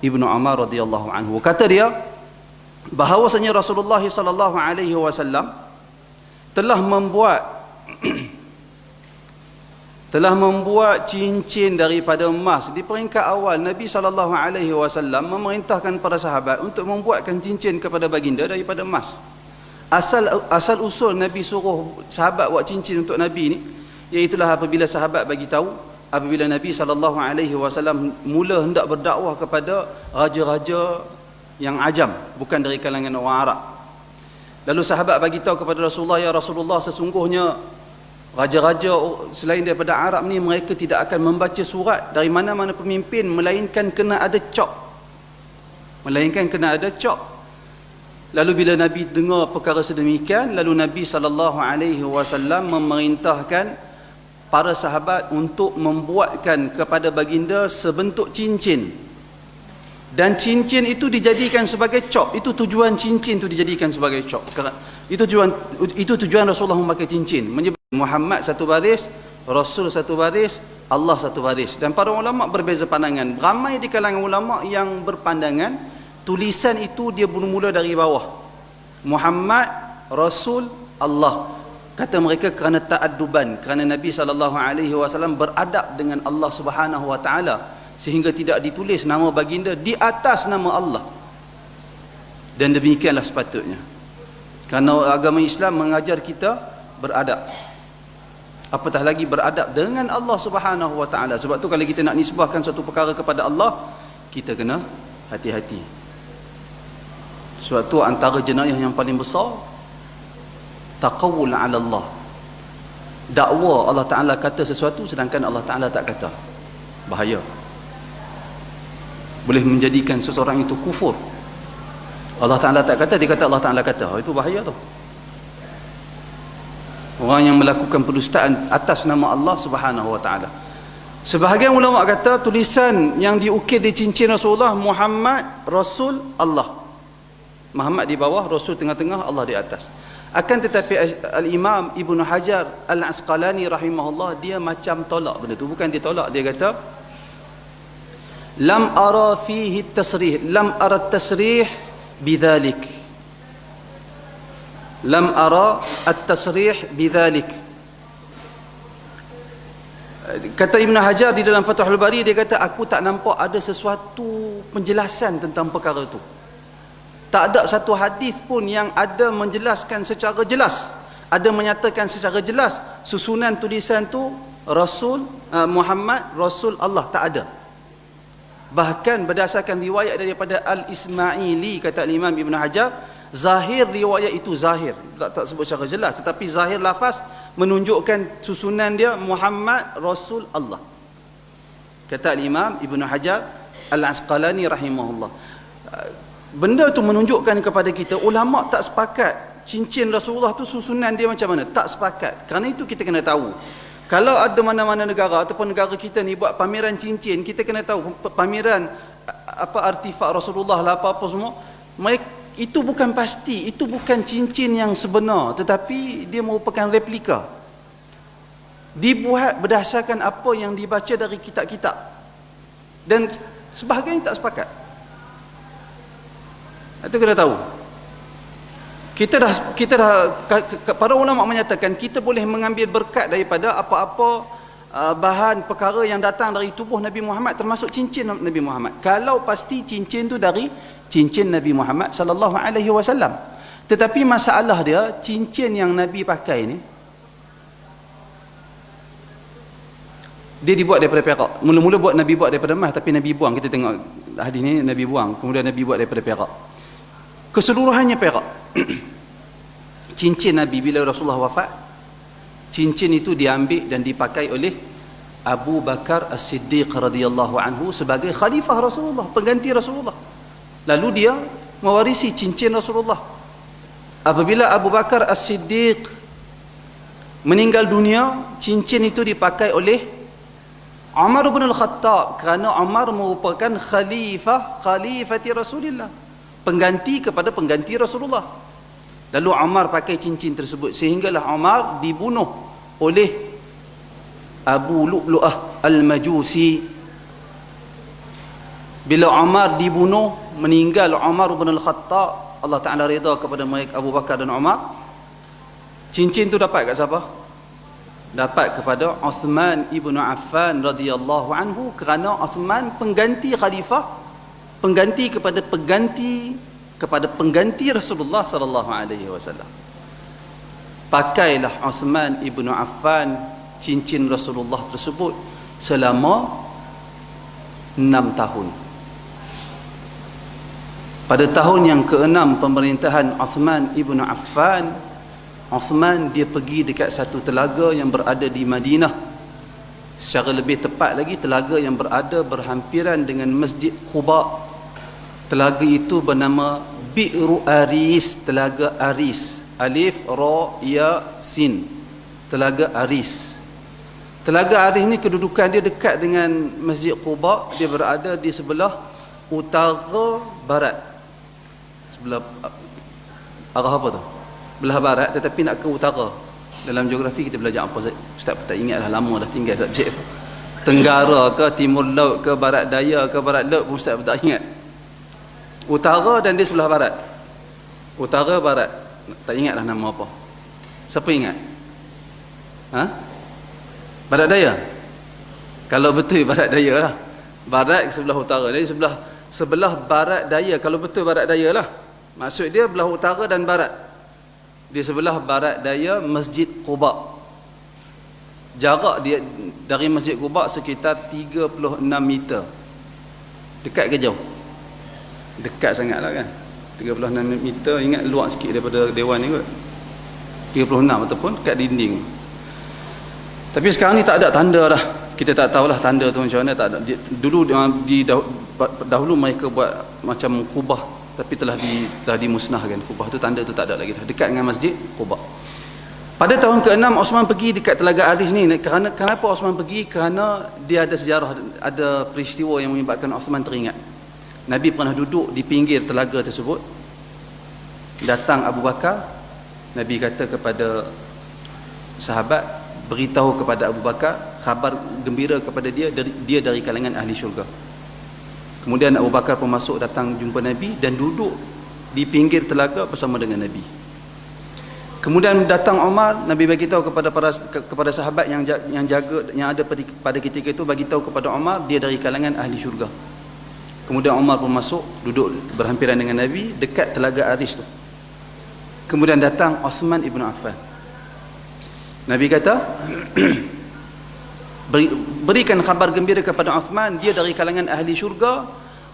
Ibnu Umar radhiyallahu anhu. Kata dia bahawasanya Rasulullah sallallahu alaihi wasallam telah membuat cincin daripada emas. Di peringkat awal Nabi sallallahu alaihi wasallam memerintahkan para sahabat untuk membuatkan cincin kepada baginda daripada emas. Asal usul Nabi suruh sahabat buat cincin untuk Nabi ni, iaitulah apabila sahabat bagi tahu apabila Nabi sallallahu alaihi wasallam mula hendak berdakwah kepada raja-raja yang ajam, bukan dari kalangan orang Arab. Lalu sahabat bagi tahu kepada Rasulullah, ya Rasulullah, sesungguhnya raja-raja selain daripada Arab ni mereka tidak akan membaca surat dari mana-mana pemimpin melainkan kena ada cop. Lalu bila Nabi dengar perkara sedemikian, lalu Nabi sallallahu alaihi wasallam memerintahkan para sahabat untuk membuatkan kepada baginda sebentuk cincin, dan cincin itu dijadikan sebagai cop. Itu tujuan cincin itu dijadikan sebagai cop. Itu tujuan Rasulullah memakai cincin, menyebut Muhammad satu baris, Rasul satu baris, Allah satu baris. Dan para ulama berbeza pandangan. Ramai di kalangan ulama yang berpandangan tulisan itu dia bermula dari bawah, Muhammad, Rasul, Allah. Kata mereka kerana ta'adduban, kerana Nabi SAW beradab dengan Allah Subhanahu Wa Taala, sehingga tidak ditulis nama baginda di atas nama Allah. Dan demikianlah sepatutnya, kerana agama Islam mengajar kita beradab, apatah lagi beradab dengan Allah Subhanahu Wa Taala. Sebab tu kalau kita nak nisbahkan satu perkara kepada Allah, kita kena hati-hati. Sebab tu antara jenayah yang paling besar taqawul ala Allah, dakwa Allah Ta'ala kata sesuatu sedangkan Allah Ta'ala tak kata. Bahaya, boleh menjadikan seseorang itu kufur. Allah Ta'ala tak kata, dia kata Allah Ta'ala kata. Itu bahaya tu. Orang yang melakukan pendustaan atas nama Allah Subhanahu Wa Ta'ala. Sebahagian ulama kata tulisan yang diukir di cincin Rasulullah, Muhammad, Rasul, Allah. Muhammad di bawah, Rasul tengah-tengah, Allah di atas. Akan tetapi Al-Imam Ibnu Hajar Al-Asqalani rahimahullah, dia macam tolak benda tu. Bukan dia tolak, dia kata lam ara fihi tasrih, lam ara tasrih bidzalik, lam ara at-tasrih bidzalik. Kata Ibnu Hajar di dalam Fathul Bari, dia kata aku tak nampak ada sesuatu penjelasan tentang perkara itu. Tak ada satu hadis pun yang ada menjelaskan secara jelas, ada menyatakan secara jelas susunan tulisan tu Rasul Muhammad, Rasul Allah, tak ada. Bahkan berdasarkan riwayat daripada Al-Ismaili, kata Imam Ibn Hajar, zahir riwayat itu zahir, tak sebut secara jelas, tetapi zahir lafaz menunjukkan susunan dia Muhammad, Rasul, Allah. Kata Imam Ibn Hajar Al-Asqalani rahimahullah. Benda tu menunjukkan kepada kita ulama tak sepakat cincin Rasulullah tu susunan dia macam mana, tak sepakat. Kerana itu kita kena tahu, kalau ada mana-mana negara ataupun negara kita ni buat pameran cincin, kita kena tahu pameran apa artifak Rasulullah lah, apa-apa semua, mereka itu bukan pasti, itu bukan cincin yang sebenar, tetapi dia merupakan replika, dibuat berdasarkan apa yang dibaca dari kitab-kitab, dan sebahagian tak sepakat. Itu kena tahu. Kita dah para ulama menyatakan kita boleh mengambil berkat daripada apa-apa bahan perkara yang datang dari tubuh Nabi Muhammad, termasuk cincin Nabi Muhammad, kalau pasti cincin tu dari cincin Nabi Muhammad sallallahu alaihi wasallam. Tetapi masalah dia, cincin yang Nabi pakai ni dia dibuat daripada perak. Mula-mula Nabi buat daripada emas, tapi Nabi buang. Kita tengok hadis ni, Nabi buang, kemudian Nabi buat daripada perak. Keseluruhannya perak. Cincin Nabi bila Rasulullah wafat, cincin itu diambil dan dipakai oleh Abu Bakar As-Siddiq radhiyallahu anhu sebagai khalifah Rasulullah, pengganti Rasulullah. Lalu dia mewarisi cincin Rasulullah. Apabila Abu Bakar As-Siddiq meninggal dunia, cincin itu dipakai oleh Umar bin Al-Khattab, kerana Umar merupakan khalifati Rasulullah, pengganti kepada pengganti Rasulullah. Lalu Umar pakai cincin tersebut, sehinggalah Umar dibunuh oleh Abu Lu'lu'ah Al-Majusi. Bila Umar dibunuh, meninggal Umar bin Al-Khattab, Allah Ta'ala redha kepada mereka Abu Bakar dan Umar, cincin tu dapat kat siapa? Dapat kepada Uthman ibn Affan radhiyallahu anhu, kerana Uthman pengganti khalifah, pengganti kepada pengganti Rasulullah sallallahu alaihi wasallam. Pakailah Uthman ibn Affan cincin Rasulullah tersebut selama 6 tahun. Pada tahun yang ke-6 pemerintahan Uthman ibn Affan, Uthman dia pergi dekat satu telaga yang berada di Madinah. Secara lebih tepat lagi, telaga yang berada berhampiran dengan Masjid Quba. Telaga itu bernama Bi'ru Aris, Telaga Aris. Alif, Ra, Ya, Sin. Telaga Aris. Telaga Aris ni kedudukan dia dekat dengan Masjid Quba. Dia berada di sebelah utara barat. Sebelah arah apa tu? Belah barat tetapi nak ke utara. Dalam geografi kita belajar apa? Ustaz tak ingat dah, lama dah tinggal subjek tu. Tenggara ke, timur laut ke, barat daya ke, barat laut pun Ustaz tak ingat. Utara dan dia sebelah barat. Utara barat. Tak ingat dah nama apa. Siapa ingat? Ha? Barat daya? Kalau betul barat daya lah. Barat sebelah utara. Jadi sebelah barat daya. Kalau betul barat daya lah. Maksud dia belah utara dan barat. Di sebelah barat daya Masjid Quba. Jarak dia dari Masjid Quba sekitar 36 meter. Dekat ke jauh? Dekat sangatlah kan. 36 meter, ingat luar sikit daripada dewan ni kot. 36 ataupun dekat dinding. Tapi sekarang ni tak ada tanda dah. Kita tak tahulah tanda tu macam mana, tak ada. Dulu dahulu mereka buat macam kubah, tapi telah dimusnahkan. Kubah tu, tanda tu tak ada lagi dah. Dekat dengan Masjid Quba. Pada tahun ke-6 Osman pergi dekat Telaga Aris ni. Kenapa Osman pergi? Kerana dia ada sejarah, ada peristiwa yang menyebabkan Osman teringat. Nabi pernah duduk di pinggir telaga tersebut. Datang Abu Bakar. Nabi kata kepada sahabat, beritahu kepada Abu Bakar khabar gembira kepada dia dari kalangan ahli syurga. Kemudian Abu Bakar pun masuk, datang jumpa Nabi dan duduk di pinggir telaga bersama dengan Nabi. Kemudian datang Umar, Nabi bagi tahu kepada sahabat yang ada pada ketika itu, bagi tahu kepada Umar dia dari kalangan ahli syurga. Kemudian Umar pun masuk, duduk berhampiran dengan Nabi dekat Telaga Aris tu. Kemudian datang Uthman ibn Affan. Nabi kata berikan khabar gembira kepada Uthman, dia dari kalangan ahli syurga,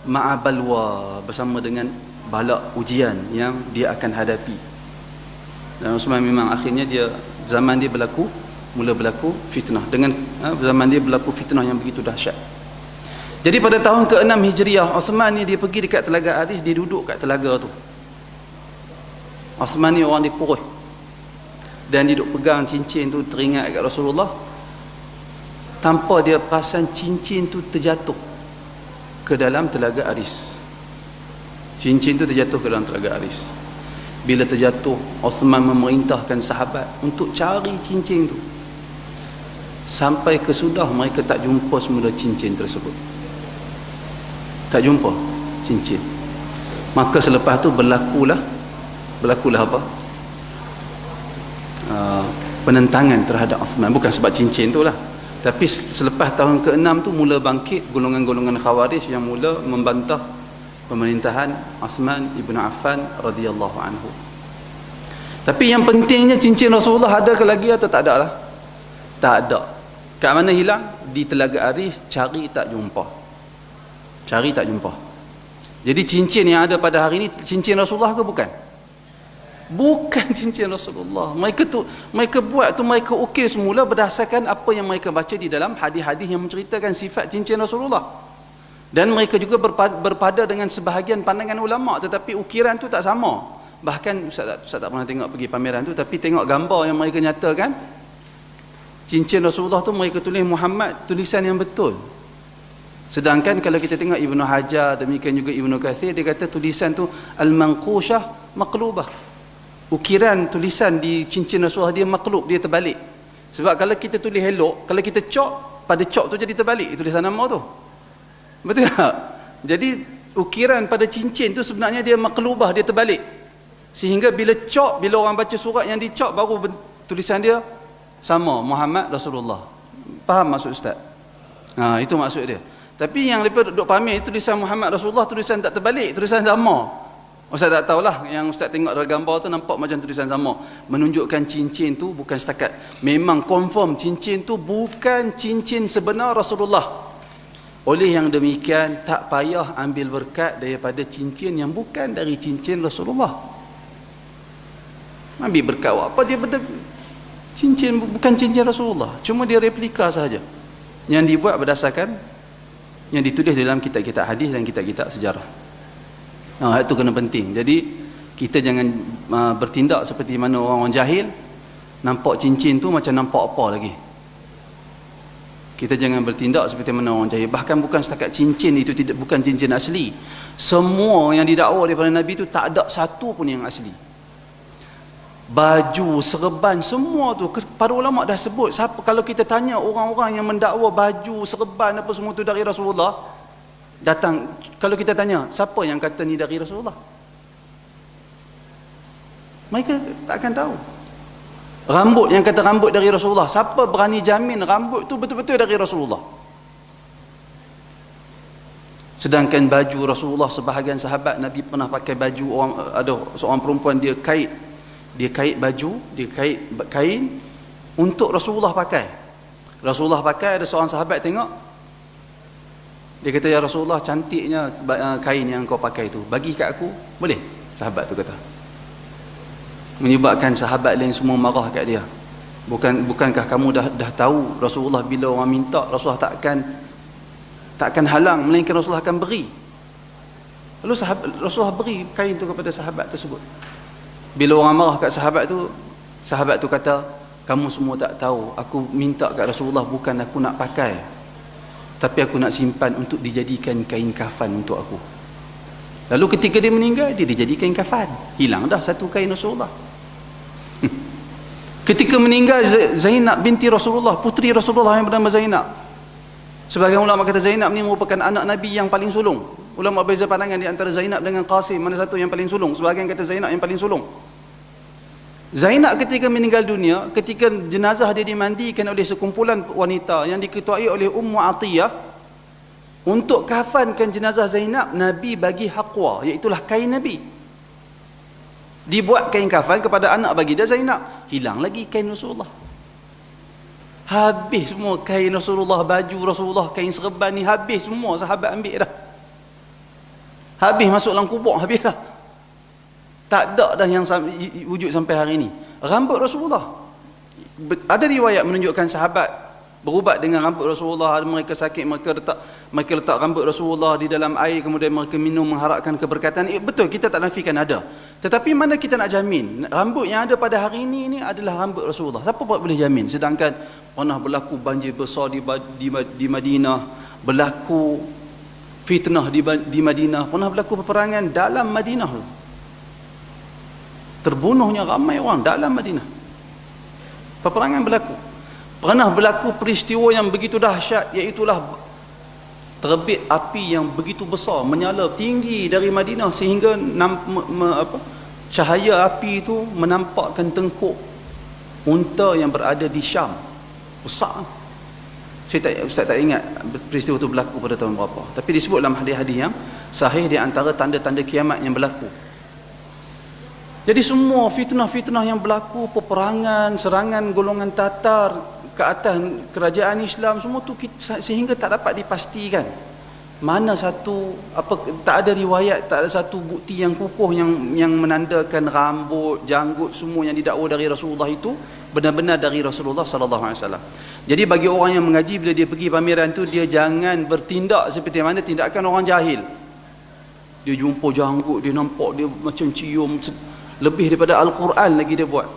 ma'abalwa, bersama dengan bala ujian yang dia akan hadapi. Dan Uthman memang akhirnya zaman dia mula berlaku fitnah. Dengan zaman dia berlaku fitnah yang begitu dahsyat. Jadi pada tahun ke-6 Hijriah, Uthman ni dia pergi dekat Telaga Aris, dia duduk kat telaga tu. Uthman ni orang dia kurus. Dan dia duduk pegang cincin tu, teringat kat Rasulullah. Tanpa dia perasan cincin tu terjatuh ke dalam Telaga Aris. Cincin tu terjatuh ke dalam Telaga Aris. Bila terjatuh, Uthman memerintahkan sahabat untuk cari cincin tu. Sampai kesudah mereka tak jumpa semula cincin tersebut. Tak jumpa cincin. Maka selepas tu berlakulah apa? Penentangan terhadap Uthman. Bukan sebab cincin tu lah, tapi selepas tahun ke-6 tu mula bangkit golongan-golongan Khawarij yang mula membantah pemerintahan Uthman ibn Affan radhiyallahu anhu. Tapi yang pentingnya, cincin Rasulullah ada ke lagi atau tak ada lah? Tak ada. Kat mana hilang? Di Telaga Aris, cari tak jumpa. Jadi cincin yang ada pada hari ini cincin Rasulullah ke bukan? Bukan cincin Rasulullah. Mereka buat tu, mereka ukir semula berdasarkan apa yang mereka baca di dalam hadis-hadis yang menceritakan sifat cincin Rasulullah. Dan mereka juga berpada dengan sebahagian pandangan ulama, tetapi ukiran tu tak sama. Bahkan Ustaz tak pernah tengok pergi pameran tu, tapi tengok gambar yang mereka nyatakan cincin Rasulullah tu mereka tulis Muhammad, tulisan yang betul. Sedangkan kalau kita tengok Ibnu Hajar, demikian juga Ibnu Katsir, dia kata tulisan tu al-manqushah maqlubah. Ukiran tulisan di cincin Rasulullah dia maklub, dia terbalik. Sebab kalau kita tulis elok, kalau kita cop, pada cop tu jadi terbalik tulisan nama tu. Betul tak? Jadi ukiran pada cincin tu sebenarnya dia maklubah, dia terbalik. Sehingga bila orang baca surat yang dicop, baru tulisan dia sama, Muhammad Rasulullah. Faham maksud Ustaz? Itu maksud dia. Tapi yang mereka duduk pamer tulisan Muhammad Rasulullah, tulisan tak terbalik, tulisan sama. Ustaz tak tahulah, yang Ustaz tengok dalam gambar tu nampak macam tulisan sama. Menunjukkan cincin tu bukan setakat, memang confirm cincin tu bukan cincin sebenar Rasulullah. Oleh yang demikian, tak payah ambil berkat daripada cincin yang bukan dari cincin Rasulullah. Ambil berkat apa? Dia benda cincin bukan cincin Rasulullah, cuma dia replika sahaja, yang dibuat berdasarkan yang ditulis dalam kitab-kitab hadis dan kitab-kitab sejarah. Itu kena penting. Jadi kita jangan bertindak seperti mana orang-orang jahil, nampak cincin tu macam nampak apa lagi. Kita jangan bertindak seperti mana orang jahil. Bahkan bukan setakat cincin itu bukan cincin asli. Semua yang didakwa daripada Nabi itu tak ada satu pun yang asli. Baju, serban, semua tu para ulama dah sebut. Kalau kita tanya orang-orang yang mendakwa baju, serban apa semua tu dari Rasulullah, datang, kalau kita tanya siapa yang kata ni dari Rasulullah, mereka tak akan tahu. Rambut, yang kata rambut dari Rasulullah, siapa berani jamin rambut tu betul-betul dari Rasulullah? Sedangkan baju Rasulullah, sebahagian sahabat Nabi pernah pakai baju orang, ada seorang perempuan dia kait baju, dia kait kain untuk Rasulullah pakai. Rasulullah pakai, ada seorang sahabat tengok, dia kata, ya Rasulullah, cantiknya kain yang kau pakai tu, bagi kat aku boleh? Sahabat tu kata. Menyebabkan sahabat lain semua marah kat dia. Bukankah kamu dah tahu Rasulullah bila orang minta, Rasulullah takkan halang, melainkan Rasulullah akan beri. Lalu Rasulullah beri kain tu kepada sahabat tersebut. Bila orang marah kat sahabat tu kata, kamu semua tak tahu, aku minta kat Rasulullah bukan aku nak pakai, tapi aku nak simpan untuk dijadikan kain kafan untuk aku. Lalu ketika dia meninggal, dia dijadikan kafan. Hilang dah satu kain Rasulullah. Ketika meninggal Zainab binti Rasulullah, puteri Rasulullah yang bernama Zainab, sebagian ulama kata Zainab ni merupakan anak Nabi yang paling sulung. Ulama berbeza pandangan di antara Zainab dengan Qasim, mana satu yang paling sulung. Sebagian kata Zainab yang paling sulung. Zainab ketika meninggal dunia, ketika jenazah dia dimandikan oleh sekumpulan wanita yang diketuai oleh Ummu Atiyah, untuk kafankan jenazah Zainab, Nabi bagi haqwa, iaitulah kain Nabi. Dibuat kain kafan kepada anak bagi dia Zainab. Hilang lagi kain Rasulullah. Habis semua kain Rasulullah, baju Rasulullah, kain serban ni habis semua, sahabat ambil dah. Habis masuk dalam kubur, habis dah. Tak ada dah yang wujud sampai hari ini. Rambut Rasulullah, ada riwayat menunjukkan sahabat berubat dengan rambut Rasulullah. Mereka sakit, mereka letak rambut Rasulullah di dalam air, kemudian mereka minum mengharapkan keberkatan. Betul, kita tak nafikan ada. Tetapi mana kita nak jamin rambut yang ada pada hari ini adalah rambut Rasulullah? Siapa boleh jamin? Sedangkan pernah berlaku banjir besar di Madinah, berlaku fitnah di Madinah, pernah berlaku peperangan dalam Madinah. Terbunuhnya ramai orang dalam Madinah. Peperangan berlaku. Pernah berlaku peristiwa yang begitu dahsyat, iaitulah terbit api yang begitu besar menyala tinggi dari Madinah sehingga cahaya api itu menampakkan tengkuk unta yang berada di Syam. Besar. Ustaz tak ingat peristiwa itu berlaku pada tahun berapa, tapi disebut dalam hadis-hadis yang sahih di antara tanda-tanda kiamat yang berlaku. Jadi semua fitnah-fitnah yang berlaku, peperangan, serangan golongan Tatar ke atas kerajaan Islam, semua tu sehingga tak dapat dipastikan mana satu, tak ada riwayat, tak ada satu bukti yang kukuh yang menandakan rambut, janggut semua yang didakwa dari Rasulullah itu benar-benar dari Rasulullah sallallahu alaihi wasallam. Jadi bagi orang yang mengaji, bila dia pergi pameran tu, dia jangan bertindak seperti mana tindakan orang jahil. Dia jumpa janggut, dia nampak, dia macam cium, lebih daripada Al-Quran lagi dia buat.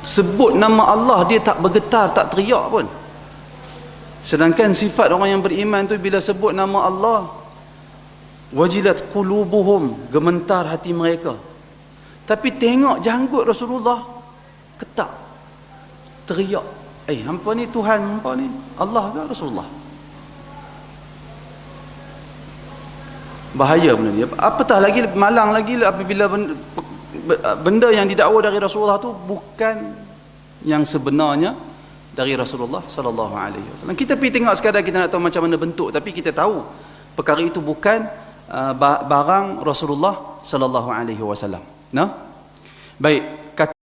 Sebut nama Allah, dia tak bergetar, tak teriak pun. Sedangkan sifat orang yang beriman tu, bila sebut nama Allah, wajilat qulubuhum, gementar hati mereka. Tapi tengok janggut Rasulullah, ketak, teriak. Hampa ni Tuhan, hampa ni Allah ke Rasulullah? Bahaya benda ni. Apatah lagi, malang lagi apabila benda yang didakwa dari Rasulullah tu bukan yang sebenarnya dari Rasulullah sallallahu alaihi wasallam. Kita pergi tengok sekadar kita nak tahu macam mana bentuk, tapi kita tahu perkara itu bukan barang Rasulullah sallallahu alaihi wasallam. Nah. Baik.